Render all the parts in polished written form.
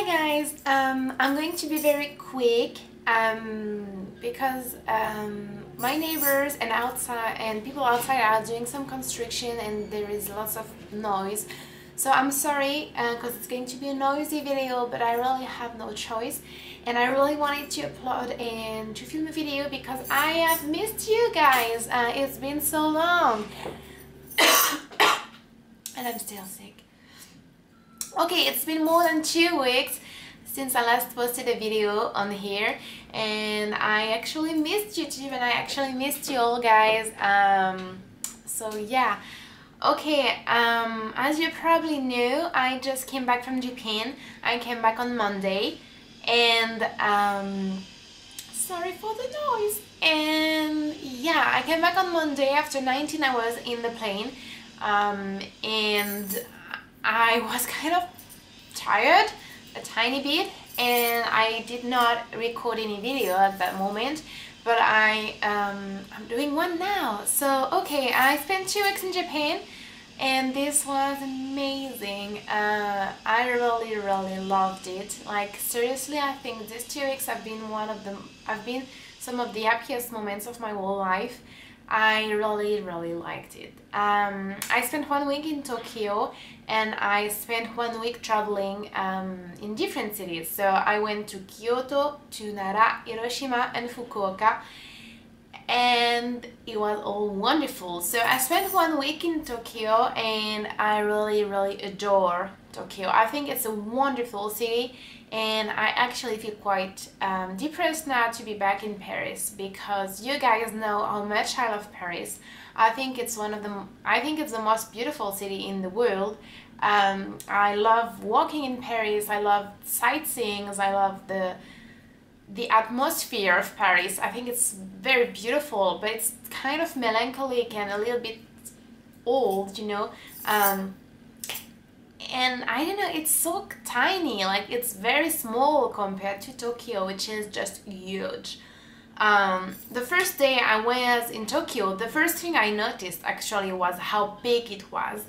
guys, I'm going to be very quick because my neighbors and people outside are doing some construction and there is lots of noise. So I'm sorry because it's going to be a noisy video, but I really have no choice, and I really wanted to upload and to film a video because I have missed you guys. It's been so long and I'm still sick. Okay, it's been more than 2 weeks since I last posted a video on here, and I actually missed YouTube and I actually missed you all, guys. So yeah. Okay, as you probably knew, I just came back from Japan. I came back on Monday, and sorry for the noise. And yeah, I came back on Monday after 19 hours in the plane, and I was kind of tired, a tiny bit, and I did not record any video at that moment, but I'm doing one now. So okay, I spent 2 weeks in Japan and this was amazing. I really loved it. Like seriously, I think these 2 weeks have been some of the happiest moments of my whole life. I really liked it. I spent 1 week in Tokyo and I spent 1 week traveling in different cities. So I went to Kyoto, to Nara, Hiroshima and Fukuoka, and it was all wonderful. So I spent 1 week in Tokyo and I really adore Tokyo. I think it's a wonderful city, and I actually feel quite depressed now to be back in Paris, because you guys know how much I love Paris. I think it's the most beautiful city in the world. I love walking in Paris, I love sightseeing, I love the atmosphere of Paris. I think it's very beautiful, but it's kind of melancholic and a little bit old, you know. And I don't know, it's so tiny, like it's very small compared to Tokyo, which is just huge. The first day I was in Tokyo, the first thing I noticed actually was how big it was.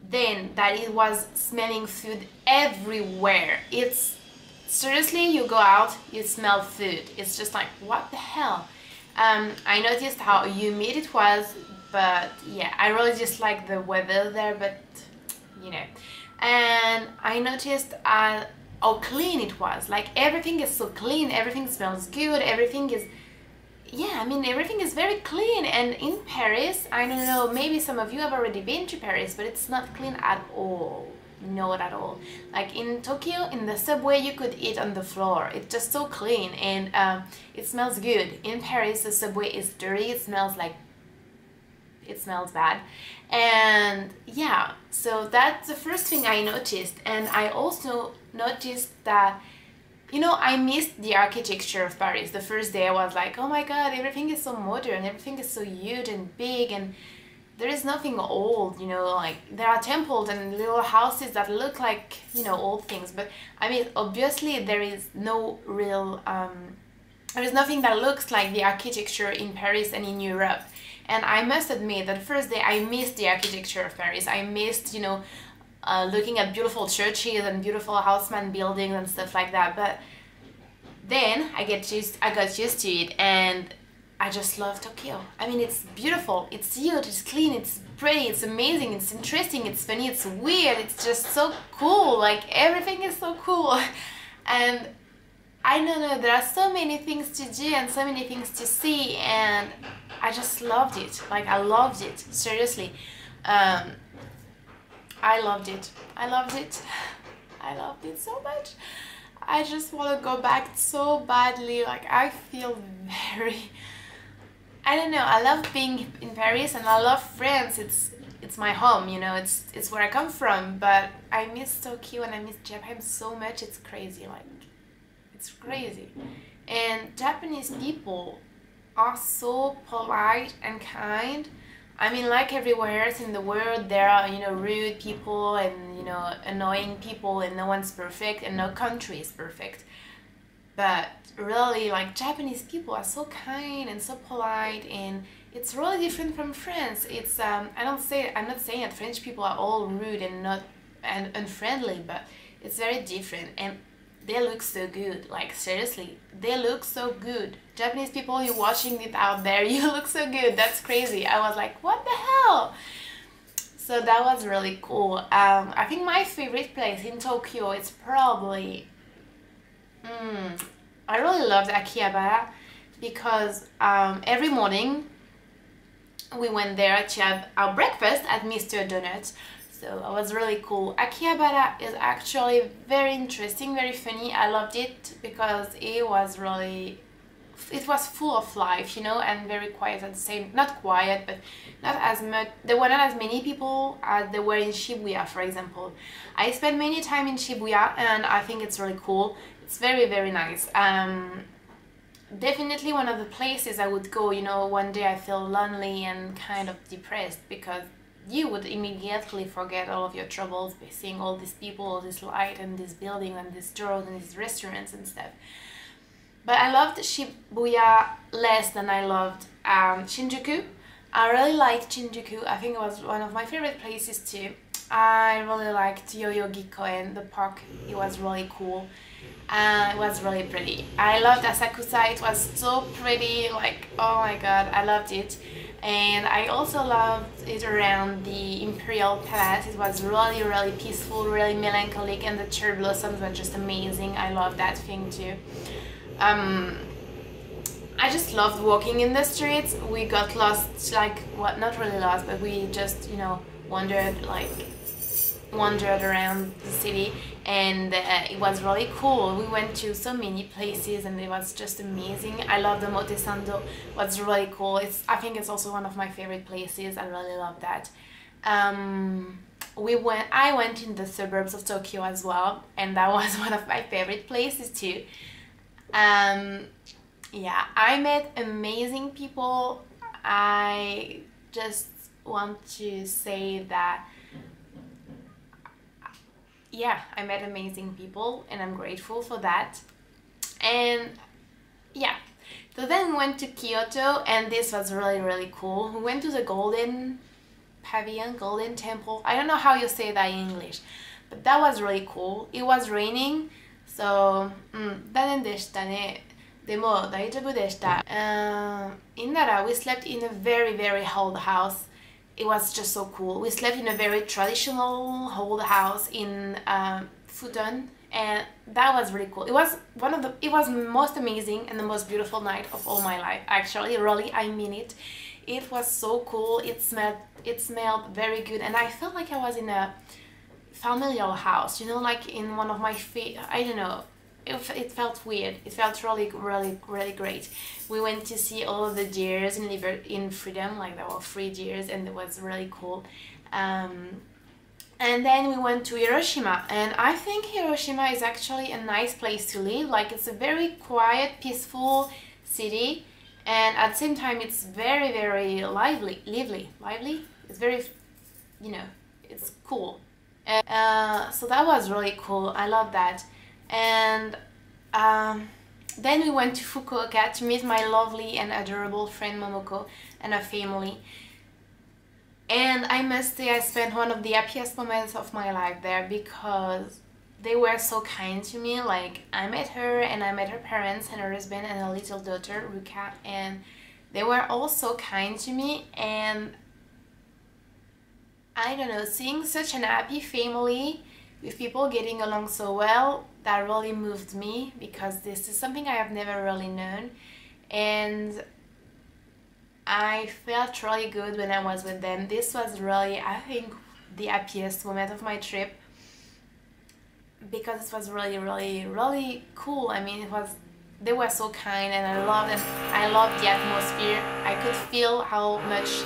Then that it was smelling food everywhere. It's seriously, you go out, you smell food. It's just like, what the hell? I noticed how humid it was, but yeah, I really just like the weather there, but you know. And I noticed how clean it was. Like everything is so clean, everything smells good, everything is, yeah, I mean everything is very clean. And in Paris, I don't know, maybe some of you have already been to Paris, but it's not clean at all. Not at all. Like in Tokyo, in the subway, you could eat on the floor. It's just so clean, and it smells good. In Paris, the subway is dirty. It smells bad. And yeah, so that's the first thing I noticed. And I also noticed that, you know, I missed the architecture of Paris. The first day I was like, oh my god, everything is so modern, everything is so huge and big, and there is nothing old, you know. Like there are temples and little houses that look like, you know, old things, but I mean obviously there is no real there is nothing that looks like the architecture in Paris and in Europe. And I must admit that the first day I missed the architecture of Paris. I missed, you know, looking at beautiful churches and beautiful houseman buildings and stuff like that. But then I got used to it, and I just love Tokyo. I mean, it's beautiful, it's huge, it's clean, it's pretty, it's amazing, it's interesting, it's funny, it's weird, it's just so cool. Like everything is so cool. And I don't know, there are so many things to do and so many things to see, and I just loved it. Like I loved it, seriously. I loved it. I loved it. I loved it so much. I just want to go back so badly. Like I feel very, I don't know, I love being in Paris and I love France. It's my home, you know, it's where I come from, but I miss Tokyo and I miss Japan so much. It's crazy, like it's crazy. And Japanese people are so polite and kind. I mean, like everywhere else in the world, there are, you know, rude people and, you know, annoying people, and no one's perfect and no country is perfect. But really, like Japanese people are so kind and so polite, and it's really different from France. It's I'm not saying that French people are all rude and not unfriendly, but It's very different, and they look so good. Like seriously, they look so good. Japanese people, you're watching it out there, you look so good. That's crazy. I was like, what the hell? So that was really cool. I think my favorite place in Tokyo is probably I really loved Akihabara because every morning we went there to have our breakfast at Mr. Donuts. So it was really cool. Akihabara is actually very interesting, very funny. I loved it because it was full of life, you know, and very quiet at the same, not quiet, but not as much, there were not as many people as there were in Shibuya, for example. I spent many time in Shibuya and I think it's really cool. It's very, very nice. Definitely one of the places I would go, you know, one day I feel lonely and kind of depressed, because you would immediately forget all of your troubles by seeing all these people, all this light and this building and these doors and these restaurants and stuff. But I loved Shibuya less than I loved Shinjuku. I really liked Shinjuku. I think it was one of my favorite places too. I really liked Yoyogi Koen, the park. It was really cool. It was really pretty. I loved Asakusa. It was so pretty, like, oh my god, I loved it. And I also loved it around the Imperial Palace. It was really, really peaceful, really melancholic, and the cherry blossoms were just amazing. I loved that thing too. I just loved walking in the streets. We got lost, like, what, not really lost, but we just, you know, wandered around the city, and it was really cool. We went to so many places and it was just amazing. I love the Motesando. It was really cool. I think it's also one of my favorite places. I really love that. I went in the suburbs of Tokyo as well, and that was one of my favorite places too. Yeah, I met amazing people. I just want to say that, yeah, I met amazing people and I'm grateful for that. And yeah, so then we went to Kyoto, and this was really, really cool. We went to the Golden Pavilion, Golden Temple. I don't know how you say that in English, but that was really cool. It was raining, so 残念でしたね。でも大丈夫でした。In Nara, we slept in a very, very old house. It was just so cool. We slept in a very traditional old house in Futon, and that was really cool. It was most amazing and the most beautiful night of all my life. Actually, really, I mean it. It was so cool. It smelled very good, and I felt like I was in a familial house, you know, like in one of my I don't know. It felt weird. It felt really, really, really great. We went to see all of the deers in Freedom, like there were 3 deers, and it was really cool. And then we went to Hiroshima, and I think Hiroshima is actually a nice place to live. Like, it's a very quiet, peaceful city, and at the same time it's very, very lively. It's very, you know, it's cool. So that was really cool. I love that. And then we went to Fukuoka to meet my lovely and adorable friend Momoko and her family. And I must say I spent one of the happiest moments of my life there, because they were so kind to me. Like, I met her, and I met her parents and her husband and her little daughter Ruka, and they were all so kind to me. And I don't know, seeing such an happy family with people getting along so well, that really moved me, because this is something I have never really known, and I felt really good when I was with them. This was really, I think, the happiest moment of my trip, because it was really, really, really cool. I mean, they were so kind, and I loved it. I loved the atmosphere. I could feel how much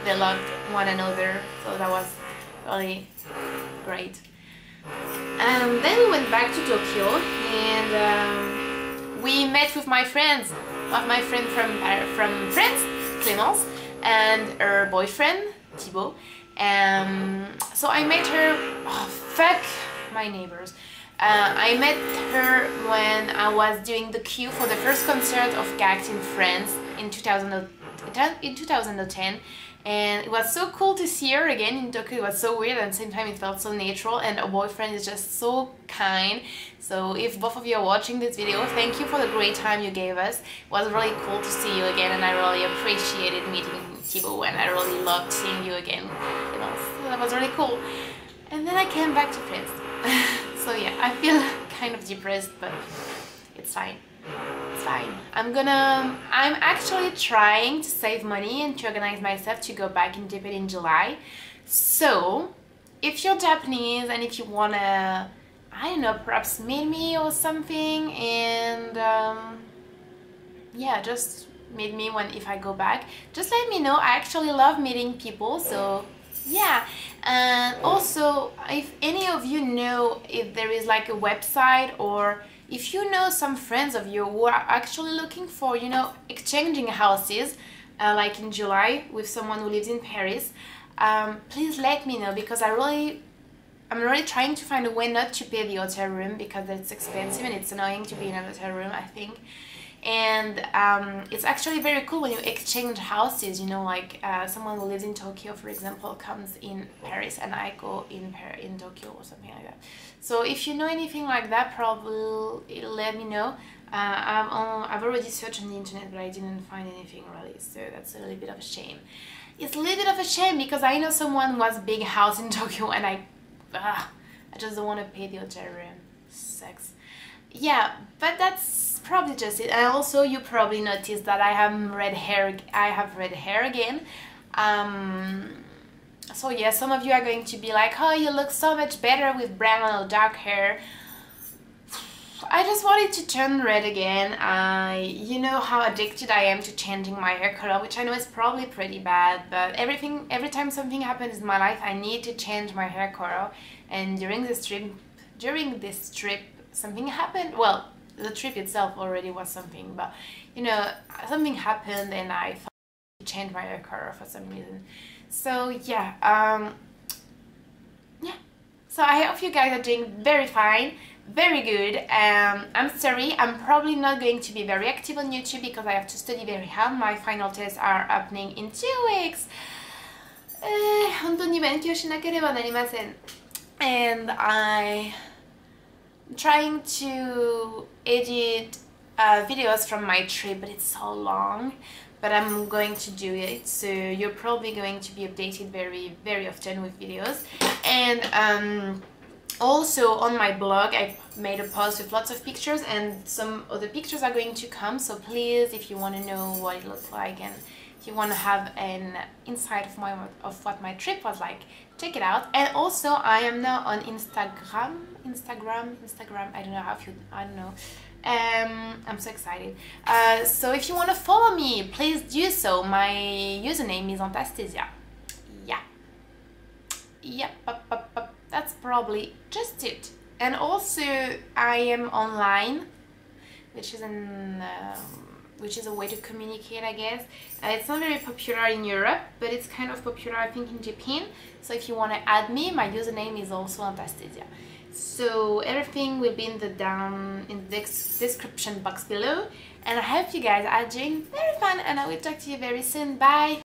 they loved one another, so that was really great. Then we went back to Tokyo, and we met with my friends. My friend from France, Clémence, and her boyfriend, Thibaut. So I met her, oh fuck my neighbors. I met her when I was doing the queue for the first concert of Gact in France in 2010, and it was so cool to see her again in Tokyo. It was so weird, and at the same time it felt so natural, and her boyfriend is just so kind. So if both of you are watching this video, thank you for the great time you gave us. It was really cool to see you again, and I really appreciated meeting Thibaut, and I really loved seeing you again, you know, so that was really cool. And then I came back to France. So yeah, I feel kind of depressed, but it's fine. It's fine. I'm actually trying to save money and to organize myself to go back in Japan in July. So if you're Japanese and if you wanna, I don't know, perhaps meet me or something, and yeah, just meet me if I go back, just let me know. I actually love meeting people, so yeah. And also, if any of you know if there is like a website, or if you know some friends of you who are actually looking for, you know, exchanging houses like in July with someone who lives in Paris, please let me know, because I'm really trying to find a way not to pay the hotel room, because it's expensive and it's annoying to be in a hotel room, I think. And it's actually very cool when you exchange houses, you know, like someone who lives in Tokyo, for example, comes in Paris and I go in Tokyo or something like that. So if you know anything like that, probably let me know. I've already searched on the internet, but I didn't find anything really, so that's a little bit of a shame. It's a little bit of a shame, because I know someone who has a big house in Tokyo, and I just don't want to pay the hotel room. Sucks. Yeah, but that's probably just it. And also, you probably noticed that I have red hair. I have red hair again. So yeah, some of you are going to be like, oh, you look so much better with brown or dark hair. I just wanted to turn red again. You know how addicted I am to changing my hair color, which I know is probably pretty bad, but every time something happens in my life, I need to change my hair color. And during this trip, something happened. Well, the trip itself already was something, but you know, something happened and I thought to change my hair color for some reason. So yeah, yeah. So I hope you guys are doing very fine, very good. I'm sorry, I'm probably not going to be very active on YouTube because I have to study very hard. My final tests are happening in 2 weeks. 本当に勉強しなければなりません。And I'm trying to edit videos from my trip, but it's so long. But I'm going to do it, so you're probably going to be updated very often with videos. And also on my blog, I made a post with lots of pictures, and some other pictures are going to come. So please, if you want to know what it looks like and if you want to have an insight of what my trip was like, check it out. And also, I am now on Instagram. I don't know how I don't know. I'm so excited. So if you want to follow me, please do so. My username is Antastesia. Yeah. Yep. That's probably just it. And also, I am online, which is a way to communicate, I guess. It's not very popular in Europe, but it's kind of popular, I think, in Japan. So if you want to add me, my username is also Antastesia. So everything will be in the description box below. And I hope you guys are doing very fun, and I will talk to you very soon. Bye!